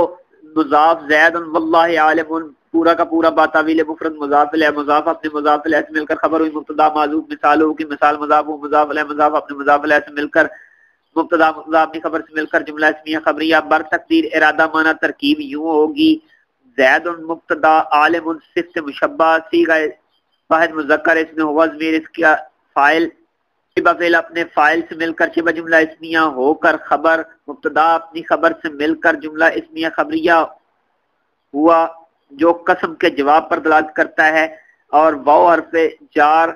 مضاف زید واللہ عالم پورا کا پورا باتاویل مفرد مضاف الیہ، مضاف اپنے مضاف الیہ سے مل کر خبر ہوئی مبتدا معذوف مثال ہو کی، مثال مضاف ہو مضاف الیہ، مضاف اپنے مضاف الیہ سے مل کر مبتدا مضاف اپنی خبر سے مل کر جملہ اسمیہ خبریہ، بر تقدیر ارادہ معنی ترکیب یوں ہوگی زید مبتدا عالم صفت مشبہ صیغہ واحد مذکر اس میں ہوا ضمیر اس کا فاعل، شبہ فعل اپنے فاعل سے مل کر شبہ جملہ اسمیہ ہو کر خبر، مبتدا اپنی خبر سے مل کر جملہ اسمیہ خبریہ ہوا جو قسم کے جواب پر دلالت کرتا ہے، اور واو حرف جار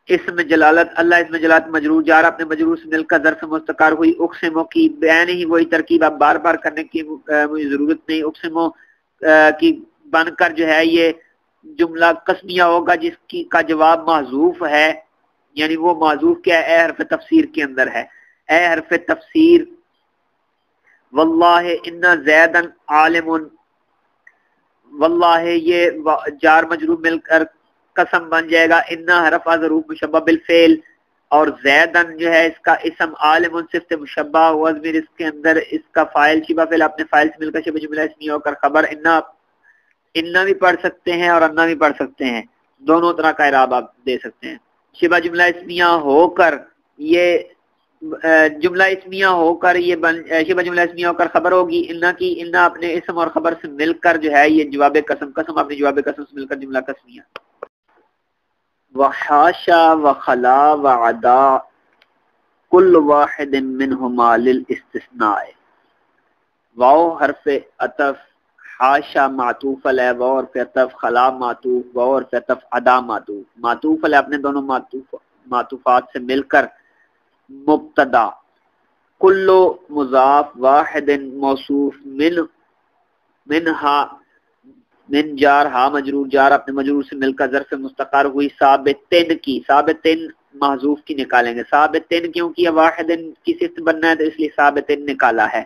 اسم جلالت اللہ اسم جلالت مجرور جار اپنے مجرور سے مل کر ظرف مستقر ہوئی اقسمو کی بیان ہی وہی ترکیب اب بار بار کرنے کی مجھے ضرورت نہیں اقسمو کی بن کر جو ہے یہ جملہ قسمیہ ہوگا جس کی کا جواب محذوف ہے یعنی وہ محذوف کیا ہے اے حرف تفسیر کے اندر ہے اے حرف تفسیر واللہ ان زیدن عالم واللہ یہ جار مجرور مل کر قسم بن جائے گا ان حرف ظروف مشبہ بالفعل اور زیدن جو ہے اس کا اسم عالم صفت مشبہ ہوا ضمیر اس کے اندر اس کا فاعل شبہ فعل اپنے فاعل سے مل کر شبہ جملہ اسمیہ ہو کر خبر اننا بھی پڑھ سکتے ہیں اور انا بھی پڑھ سکتے ہیں دونوں طرح کا اعراب آپ دے سکتے ہیں شبہ جملہ اسمیہ ہو کر یہ جملہ اسمیہ ہو کر یہ شبہ جملہ اسمیہ ہو کر خبر ہوگی انا کی انا اپنے اسم اور خبر سے مل کر جو ہے یہ جواب قسم قسم اپنے جواب قسم سے مل کر جملہ قسمیہ وحاشا وخلا وعدا کل واحد منہما للاستثناء واو حرف عطف حاشا معطوف علیہ واو حرف عطف خلا معطوف واو حرف عطف عدا معطوف علیہ اپنے دونوں معطوفات سے مل کر مبتدا کلو مضاف واحد موصوف منہا من جار ہا مجرور جار اپنے مجرور سے مل کر ظرف مستقر ہوئی ثابتن کی ثابتن محذوف کی نکالیں گے ثابتن کیونکہ واحد کی صفت بننا ہے تو اس لیے ثابتن نکالا ہے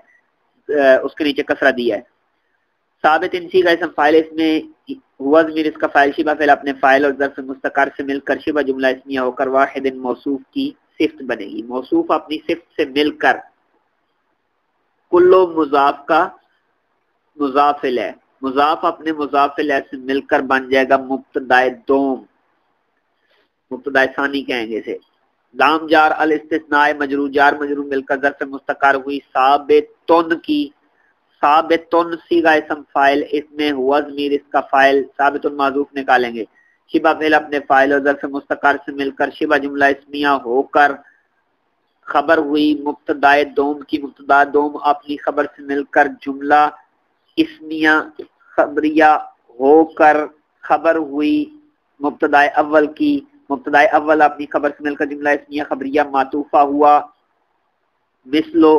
اس کے نیچے کسرہ دیا ہے ثابتن سی کا اسم فاعل اس میں ہوا ضمیر اس کا فاعل شبہ فعل اپنے فاعل اور ظرف مستقر سے مل کر شبہ جملہ اسمیہ ہو کر واحد موصوف کی صفت بنے گی موصوف اپنی صفت سے مل کر کلو مضاف کا مضاف ہے مضاف اپنے مضاف الیہ سے مل کر بن جائے گا مبتدا دوم مبتدا ثانی کہیں گے اسے لام جار الاستثناء مجرور جار مجرور مل کر ظرف مستقر ہوئی ثابتن کی ثابتن صیغہ اسم فاعل اس میں ہوا ضمیر اس کا فاعل ثابتن محذوف نکالیں گے شبہ فعل اپنے فاعل اور ظرف مستقر سے مل کر شبہ جملہ اسمیہ ہو کر خبر ہوئی مبتدا دوم کی مبتدا دوم اپنی خبر سے مل کر جملہ اسمیہ خبریہ ہو کر خبر ہوئی مبتدا اول کی مبتدا اول اپنی خبر سے مل کر جملہ اسمیہ خبریہ معطوفہ ہوا مثلو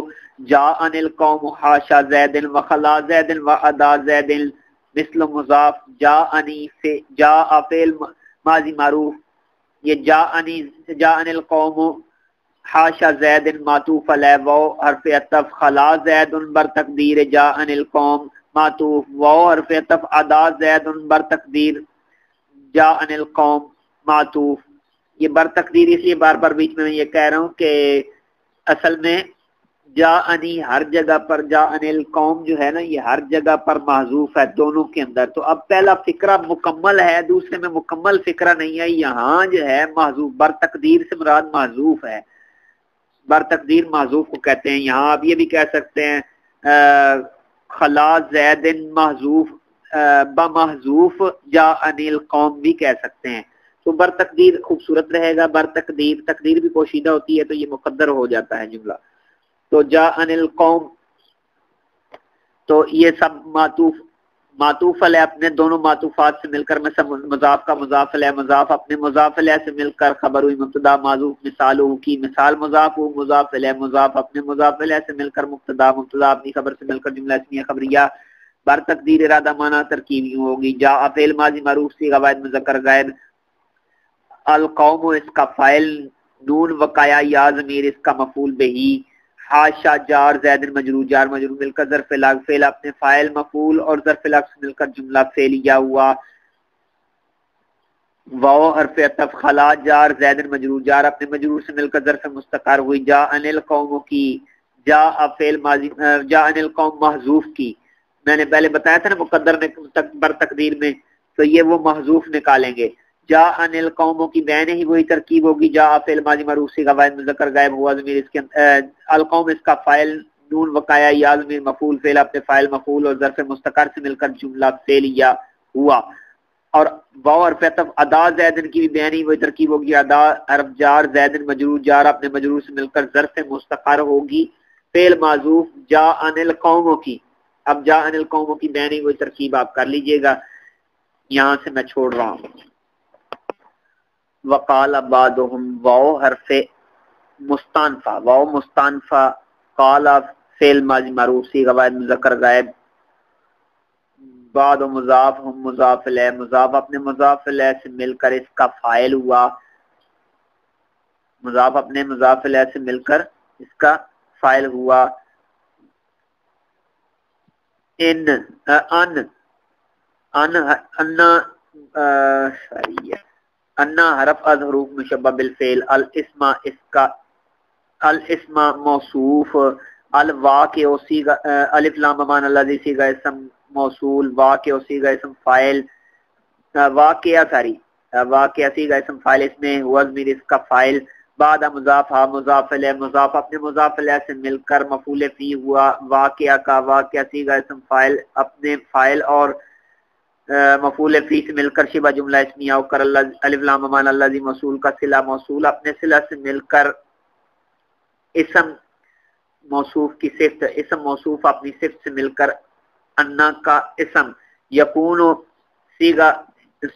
جاءن القوم حاشا زید وخلا زید وعدا زید مثل مضاف جاءنی جاء فعل ماضی معروف یہ جاءن القوم حاشا زید معطوف علیہ واو حرف عطف خلا زید بر تقدیر جاءن القوم معطوف واو حرف عطف عدا زید بر تقدیر جاءن القوم معطوف یہ بر تقدیر اس لیے بار بار بیچ میں یہ کہہ رہا ہوں کہ اصل میں جاءنی ہر جگہ پر جاءن القوم جو ہے نا یہ ہر جگہ پر محذوف ہے دونوں کے اندر تو اب پہلا فقرہ مکمل ہے دوسرے میں مکمل فقرہ نہیں ہے یہاں جو ہے محذوف بر تقدیر سے مراد محذوف ہے بر تقدیر محذوف کو کہتے ہیں یہاں آپ یہ بھی کہہ سکتے ہیں خلا زید محذوف بمحذوف جاءن القوم بھی کہہ سکتے ہیں تو بر تقدیر خوبصورت رہے گا بر تقدیر بھی پوشیدہ ہوتی ہے تو یہ مقدر ہو جاتا ہے جملہ تو جاءن القوم تو یہ سب معطوف علیہ اپنے دونوں معطوفات سے مل کر مضاف کا مضاف علیہ مضاف اپنے مضاف علیہ سے مل کر خبر ہوئی مبتدا معذوف مثالہ کی مثال مضاف ہو مضاف علیہ مضاف اپنے مضاف علیہ سے مل کر مبتدا اپنی خبر سے مل کر جملہ اسمیہ خبریہ بر تقدیر ارادہ معنی ترکیب یوں ہوگی جاء فعل ماضی معروف صیغہ واحد مذکر غائب القوم اس کا فاعل نون وقایا یا ضمیر اس کا مفعول بہی حاشا جار زید مجرور جار مجرور مل کر ظرف لاغ فعل اپنے فاعل مفعول اور ظرف لاغ سے مل کر جملہ فعلیہ ہوا واو حرف عطف خلا جار زید مجرور جار اپنے مجرور سے مل کر ظرف مستقر ہوئی جاءن القوم کی جاء فعل ماضی جاءن القوم محذوف کی میں نے پہلے بتایا تھا نا مقدر نے بر تقدیر میں تو یہ وہ محذوف نکالیں گے جاءن القوم کی بین ہی وہی ترکیب ہوگی جاء فعل ماضی معروف صیغہ واحد مذکر غائب ہوا ضمیر اس کے القوم اس کا فاعل نون وقایا یا ضمیر مفعول فعل اپنے فاعل مفعول اور ظرف مستقر سے مل کر جملہ فعلیہ ہوا اور واو حرف عطف ادا زید کی بھی بین ہی وہی ترکیب ہوگی ادا حرف جار زید مجرور جار اپنے مجرور سے مل کر ظرف مستقر ہوگی فعل معذوف جاءن القوم کی اب جاءن القوم کی بین ہی وہی ترکیب آپ کر لیجئے گا یہاں سے میں چھوڑ رہا ہوں وقال بعضهم واو حرف مستانفہ، واو مستانفہ، قال فعل ماضی معروف صیغہ واحد مذکر غائب، بعد مضاف ہم مضاف الیہ، مضاف اپنے مضاف الیہ سے مل کر اس کا فاعل ہوا، مضاف اپنے مضاف الیہ سے مل کر اس کا فاعل ہوا، ان انا حرف از حروف مشبہ بالفعل، الاسم اس کا، الاسم موصوف، الواقع صیغہ الف لام بمعنی الذی صیغہ اسم موصول، واقع صیغہ اسم فاعل، واقعہ صیغہ اسم فاعل، اس میں ہوا ضمیر اس کا فاعل، بعد مضاف مضاف الیہ، مضاف اپنے مضاف الیہ سے مل کر مفعول فی ہوا، واقعہ کا واقعہ صیغہ اسم فاعل، اپنے فاعل اور مفعول فی سے مل کر شبہ جملہ اسمیہ ہو کر الف لام بمعنی الذی موصول کا صلہ موصول، اپنے صلہ سے مل کر اسم موصوف کی صفت، اسم موصوف اپنی صفت سے مل کر انا کا اسم، یکون صیغہ،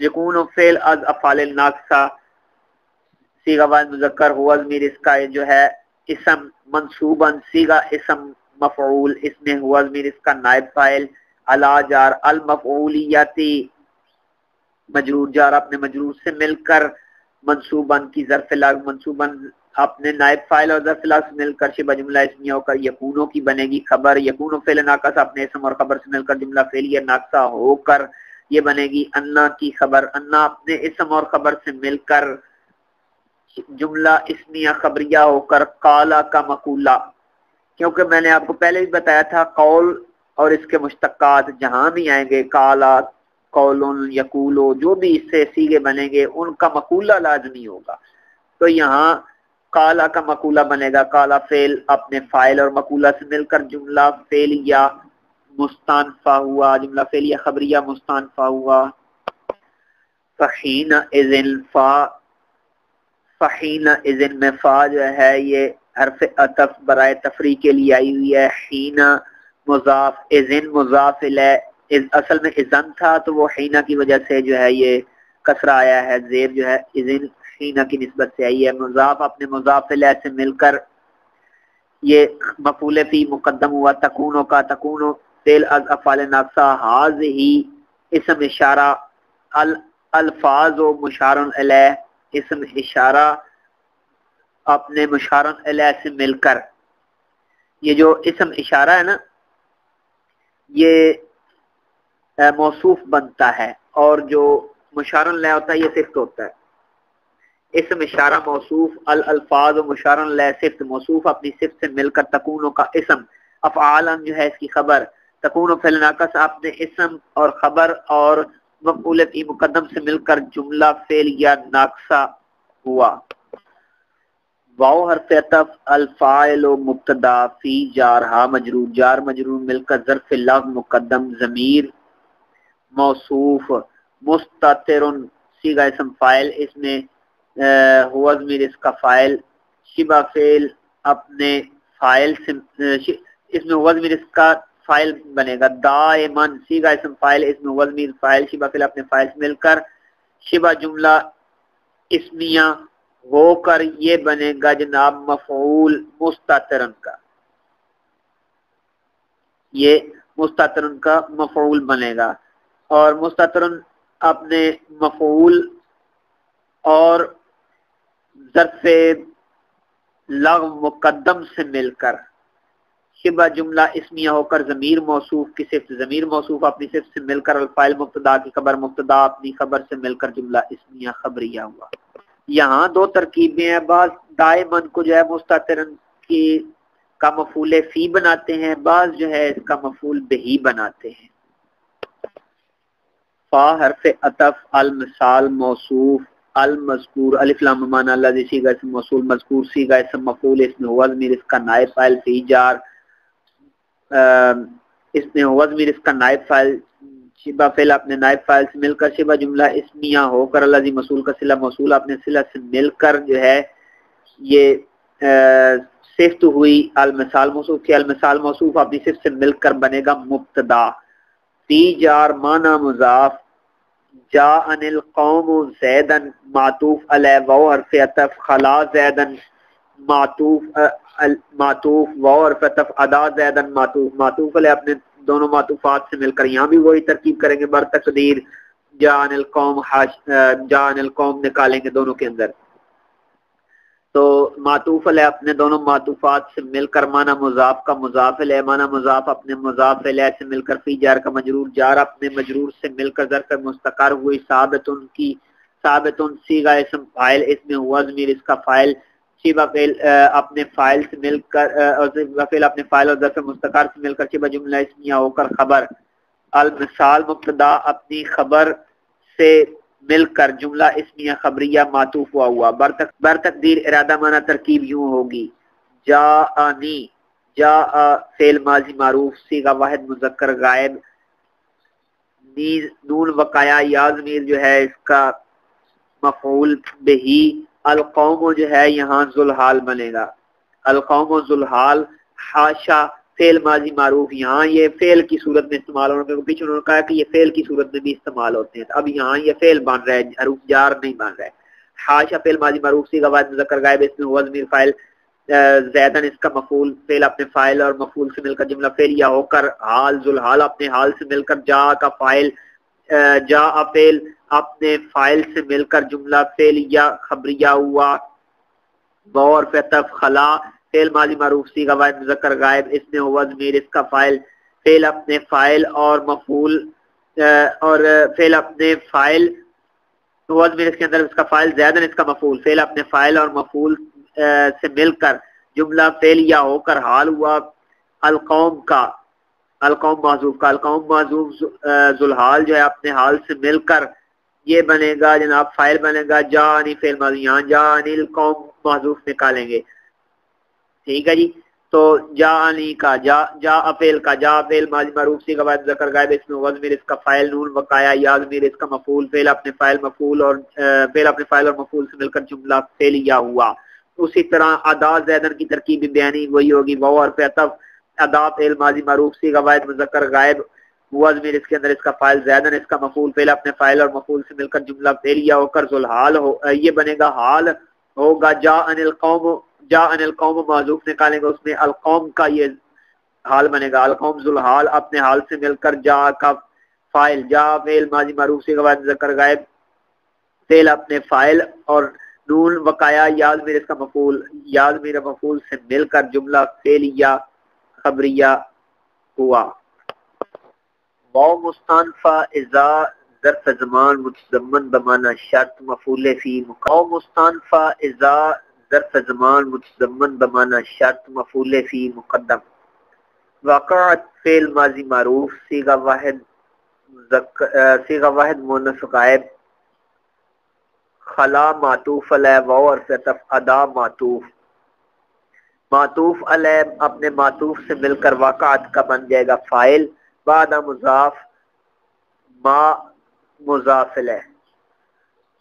یکون فعل از افعال الناقصہ صیغہ واحد مذکر، ہوا ضمیر اس کا جو ہے اسم، منصوبا صیغہ اسم مفعول، اس میں ہوا ضمیر اس کا نائب فاعل، علی جار، المفعولیتی مجرور جار اپنے مجرور سے مل کر، منصوباً کی ظرف لاغ، منصوباً اپنے نائب فاعل اور ظرف لاغ سے مل کر شبہ جملہ اسمیہ ہو کر یکونوں کی بنے گی خبر، یکونو فعل ناقص اپنے اسم اور خبر سے مل کر جملہ فعلیہ ناقصہ ہو کر یہ بنے گی انا کی خبر، انا اپنے اسم اور خبر سے مل کر جملہ اسمیہ خبریہ ہو کر قالا کا مقولہ، کیونکہ میں نے آپ کو پہلے بھی بتایا تھا قول اور اس کے مشتقات جہاں بھی آئیں گے، قالا، قولن، یقولو، جو بھی اس سے صیغے بنیں گے ان کا مقولہ لازمی ہوگا، تو یہاں قالا کا مقولہ بنے گا، قالا فعل اپنے فاعل اور مقولہ سے مل کر جملہ فعلیہ مستانفہ ہوا، جملہ فعلیہ خبریہ مستانفہ ہوا، فحین اذن، فحین اذن میں فا جو ہے یہ حرف عطف برائے تفریق کے لیے آئی ہوئی ہے، حین مضاف، اذن مضاف الیہ، اصل میں اذن تھا تو وہ حینہ کی وجہ سے جو ہے یہ کسرہ آیا ہے، زیر جو ہے اذن حینہ کی نسبت سے آئی ہے، مضاف اپنے مضاف الیہ سے مل کر یہ مفعول فی مقدم ہوا، تکونو کا، تکونو فعل از افعال ناقصہ، ہذہ اسم اشارہ، الفاظ و مشار الیہ، اسم اشارہ اپنے مشار الیہ سے مل کر، یہ جو اسم اشارہ ہے نا یہ موصوف بنتا ہے، اور جو مشار الیہ ہوتا ہے یہ صفت ہوتا ہے، اسم اشارہ موصوف، الفاظ و مشار الیہ صفت، موصوف اپنی صفت سے مل کر، تکونو کا اسم، افعالا جو ہے اس کی خبر، تکونو فعل ناقص اپنے اسم اور خبر اور مفعول فی مقدم سے مل کر جملہ فعلیہ ناقصہ ہوا، واو حرف عطف، الفاعل و مبتدا، فی جارہا مجرور، جار مجرور مل کر ظرف لغو مقدم، ضمیر موصوف، مستترن صیغہ اسم فاعل، اس میں ہوا ضمیر اس کا فاعل، شبہ فعل اپنے فاعل سے، اس میں ہوا ضمیر اس کا فاعل بنے گا، دائمن صیغہ اسم فاعل، اس میں ہوا ضمیر فاعل، شبہ فعل اپنے فاعل سے مل کر شبہ جملہ اسمیہ ہو کر یہ بنے گا جناب مفعول مستترن کا، یہ مستترن کا مفعول بنے گا، اور مستترن اپنے مفعول اور ظرف لغو مقدم سے مل کر شبہ جملہ اسمیہ ہو کر ضمیر موصوف کی صفت، ضمیر موصوف اپنی صفت سے مل کر الفاعل مبتدا کی خبر، مبتدا اپنی خبر سے مل کر جملہ اسمیہ خبریہ ہوا۔ یہاں دو ترکیبیں ہیں، بعض دائمن کو جو ہے مستترن کی کا مفعول فی بناتے ہیں، بعض جو ہے اس کا مفعول بہی بناتے ہیں۔ فا حرف عطف، المثال موصوف، المذکور، الف لام بمعنی الذی صیغہ اسم موصول، مذکور صیغہ اسم مفعول، اس میں ہوا ضمیر اس کا نائب فاعل، فی جار اس میں ہوا ضمیر اس کا نائب فاعل، شبہ فعل اپنے نائب فاعل سے مل کر شبہ جملہ اسمیہ ہو کر الذی موصول کا صلہ موصول اپنے صلہ سے مل کر جو ہے یہ صفت ہوئی المثال موصوف کی، المثال موصوف اپنی صفت سے مل کر بنے گا مبتدا، فی جار معنی مضاف، جاءن القوم زیدن معطوف علی واو حرف عطف خلا زیدن معطوف واو حرف عطف ادا زیدن معطوف علی اپنے دونوں معطوفات سے مل کر یہاں بھی وہی ترکیب کریں گے بر تقدیر جاءن القوم نکالیں گے دونوں کے اندر. تو معطوف علیہ اپنے دونوں معطوفات سے مل کر مانا مضاف کا مضاف علیہ مانا مضاف اپنے مضاف علیہ سے مل کر فی جار کا مجرور جار اپنے مجرور سے مل کر ظرف مستقر ہوئی ثابتن صیغہ اسم فاعل اس میں ہوا ضمیر اس کا فاعل شبہ فعل اپنے فاعل سے مل کر فعل اپنے فاعل اور ظرف مستقر سے مل کر شبہ جملہ اسمیہ ہو کر خبر المثال مبتدا اپنی خبر سے مل کر جملہ اسمیہ خبریہ معطوف ہوا بر تقدیر ارادہ مانا ترکیب یوں ہوگی جاءنی جاء فعل ماضی معروف صیغہ واحد مذکر غائب نیز نون وقایا یا ضمیر جو ہے اس کا مفعول بہی القوم جو ہے یہاں ذوالحال بنے گا القوم ذوالحال حاشا فعل ماضی معروف یہاں یہ فعل کی صورت میں استعمال ہونے کے پیچھے انہوں نے کہا کہ یہ فعل کی صورت میں بھی استعمال ہوتے ہیں اب یہاں یہ فعل بن رہا ہے حروف جار نہیں بن رہا ہے حاشا فعل ماضی معروف صیغہ واحد مذکر غائب اس میں ہوا ضمیر فاعل زیدن اس کا مفعول فعل اپنے فاعل اور مفعول سے مل کر جملہ فعلیہ ہو کر حال ذوالحال اپنے حال سے مل کر جا کا فاعل جا فعل اپنے فاعل سے مل کر جملہ فعلیہ خبریہ ہوا اور فتف خلا فعل ماضی معروف صیغہ واحد مذکر غائب اس میں ہوا ضمیر اس کا فاعل فعل اپنے فاعل اور مفعول اور فعل اپنے فاعل ہوا ضمیر اس کے اندر اس کا فاعل زیدن اس کا مفعول فعل اپنے فاعل اور مفعول سے مل کر جملہ فعلیہ ہو کر حال ہوا القوم کا القوم معذوف کا القوم معذوف ذوالحال جو ہے اپنے حال سے مل کر یہ بنے گا جناب فاعل بنے گا جانی فعل ماضی یہاں جانی القوم معذوف نکالیں گے ٹھیک ہے جی تو جانی کا جا فعل کا جا فعل ماضی معروف صیغہ واحد مذکر غائب اس میں ضمیر اس کا فاعل نون وقایا یا ضمیر اس کا مفعول فعل اپنے فاعل مفعول اور فعل اپنے فاعل اور مفعول سے مل کر جملہ فعلیہ ہوا اسی طرح ادا زیدن کی ترکیب بیانی وہی ہوگی واو حرف عطف ادا فعل ماضی معروف صیغہ واحد مذکر غائب ہوا ضمیر اس کے اندر اس کا فاعل زیدن اس کا مفعول فعل اپنے فاعل اور مفعول سے مل کر جملہ فعلیہ ہو کر ذوالحال ہو یہ بنے گا حال ہوگا جاء القوم معذوف نکالیں گے اس میں القوم کا یہ حال بنے گا القوم ذوالحال اپنے حال سے مل کر جا کا فاعل جا فعل ماضی معروف صیغہ واحد مذکر غائب فعل اپنے فاعل اور نون وقایا یا ضمیر اس کا مفعول یا ضمیر مفعول سے مل کر جملہ فعلیہ خبریہ ہوا واو مستانفہ اذا ظرف زمان متضمن بمعنی شرط مفعول فی واو مستانفہ اذا ظرف زمان متضمن بمعنی شرط مفعول فی مقدم وقعت فعل ماضی معروف صیغہ واحد مؤنث غائب خلا معطوف علیہ واو حرف عطف ادا معطوف علیہ اپنے معطوف سے مل کر واقعات کا بن جائے گا فاعل بعد مضاف ما مضاف علیہ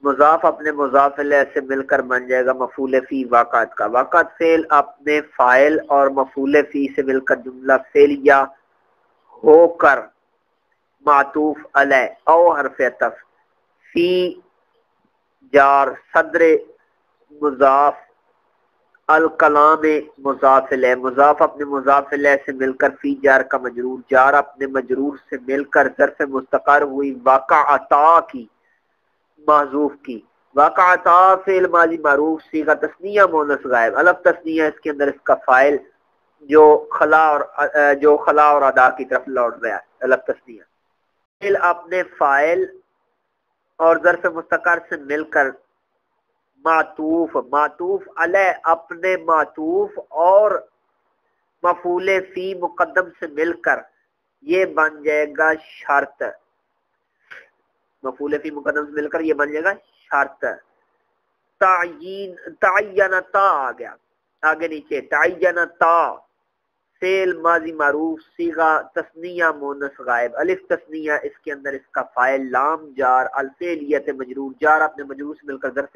مضاف اپنے مضاف علیہ سے مل کر بن جائے گا مفعول فی واقعات کا واقعات فعل اپنے فاعل اور مفعول فی سے مل کر جملہ فعلیہ ہو کر معطوف علیہ او حرف عطف فی جار صدر مضاف الکلام مضاف علیہ مضاف اپنے مضاف علیہ سے مل کر فی جار کا مجرور جار اپنے مجرور سے مل کر ظرف مستقر ہوئی واقعتا کی محذوف کی واقعتا فعل ماضی معروف صیغہ تثنیہ مؤنث غائب الف تثنیہ اس کے اندر اس کا فاعل جو خلا اور ادا کی طرف لوٹ رہا ہے الف تثنیہ فعل اپنے فاعل اور ظرف مستقر سے مل کر معطوف علیہ اپنے معطوف اور مفعول فی مقدم سے مل کر یہ بن جائے گا شرط مفعول فی مقدم سے مل کر یہ بن جائے گا شرط تعینتا آ گیا آگے نیچے تعینتا فعل ماضی معروف صیغہ تثنیہ مؤنث غائب الف تثنیہ اس کے اندر اس کا فاعل لام جار الفعلیت مجرور جار اپنے مجرور سے مل کر ظرف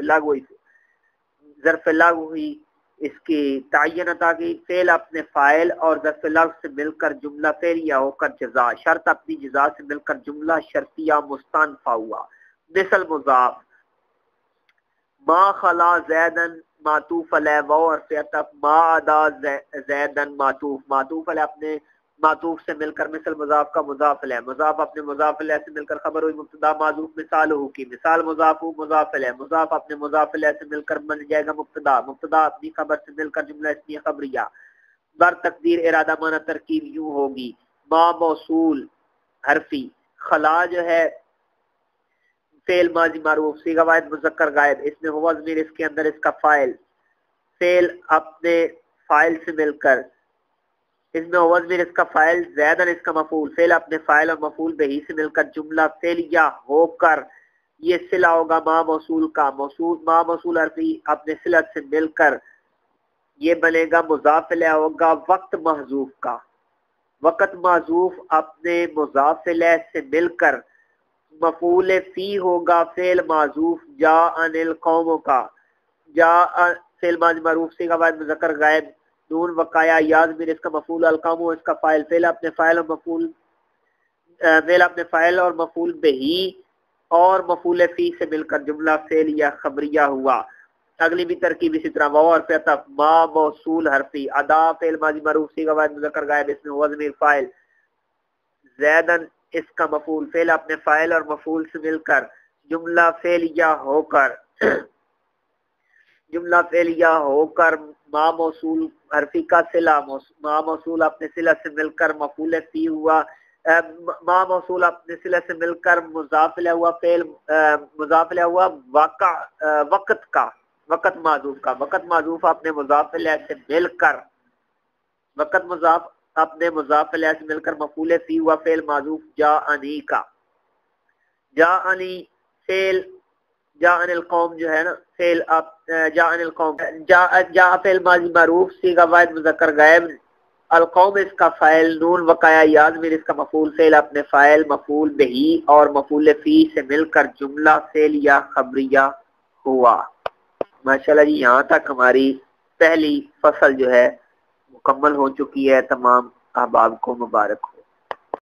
لاغ ہوئی اس کی تعینتا کی فعل اپنے فاعل اور ظرف لاغ سے مل کر جملہ فعلیہ ہو کر جزا شرط اپنی جزا سے مل کر جملہ شرطیہ مستانفہ ہوا مثل مضاف ما خلا زیدن معطوف علیہ و حرف عطف ما عدا زیدن معطوف علیہ اپنے معطوف سے مل کر مثل مضاف کا مضاف علیہ مضاف اپنے مضاف علیہ سے مل کر خبر ہوئی مبتدا معذوف مثال ہو کی مثال مضاف ہو مضاف علیہ مضاف اپنے مضاف علیہ سے مل کر بن جائے گا مبتدا مبتدا اپنی خبر سے مل کر جملہ اسمیہ خبریہ بر تقدیر ارادہ معنی ترکیب یوں ہوگی ما موصول حرفی خلا جو ہے فعل ماضی معروف صیغہ واحد مذکر غائب اس میں ہوا ضمیر اس کے اندر اس کا فاعل فعل اپنے فاعل سے مل کر اس میں ہوا ضمیر اس کا فاعل زیدن اس کا مفعول فعل اپنے فاعل اور مفعول بہی سے مل کر جملہ فعلیہ ہو کر یہ صلہ ہوگا ما موصول کا موصول ما موصول حرفی اپنے صلت سے مل کر یہ بنے گا مضاف الیہ ہوگا وقت محذوف کا وقت محذوف اپنے مضاف الیہ سے مل کر مفعول فی ہوگا فعل معذوف جاء عن القوم کا جاء فعل ماضی معروف صیغہ واحد مذکر غائب نون وقایا یا ضمیر اس کا مفعول القوم اس کا فاعل فعل اپنے فاعل اور مفعول بہی اور مفعول فی سے مل کر جملہ فعلیہ خبریہ ہوا اگلی بھی ترکیب اسی طرح واو حرف عطف ما موصول حرفی ادا فعل ماضی معروف صیغہ واحد مذکر غائب اس میں ہوا ضمیر فاعل زیدن اس کا مفعول فعل اپنے فاعل اور مفعول سے مل کر جملہ فعلیہ ہو کر ما موصول حرفی کا صلہ ما موصول اپنے صلہ سے مل کر مفعول فی ہوا ما موصول اپنے صلہ سے مل کر مضاف الیہ ہوا فعل مضاف الیہ ہوا وقت معذوف اپنے مضاف الیہ سے مل کر وقت مضاف اپنے مضاف الیہ سے مل کر مفعول فی ہوا فعل معذوف جاءنی کا جاءنی فعل جاء عن القوم جو ہے نا فعل جاء عن القوم جاء فعل ماضی معروف صیغہ واحد مذکر غائب القوم اس کا فاعل نون وقایا یا ضمیر اس کا مفعول فعل اپنے فاعل مفعول بہی اور مفعول فی سے مل کر جملہ فعلیہ خبریہ ہوا۔ ماشاءاللہ جی یہاں تک ہماری پہلی فصل جو ہے مکمل ہو چکی ہے۔ تمام احباب کو مبارک ہو۔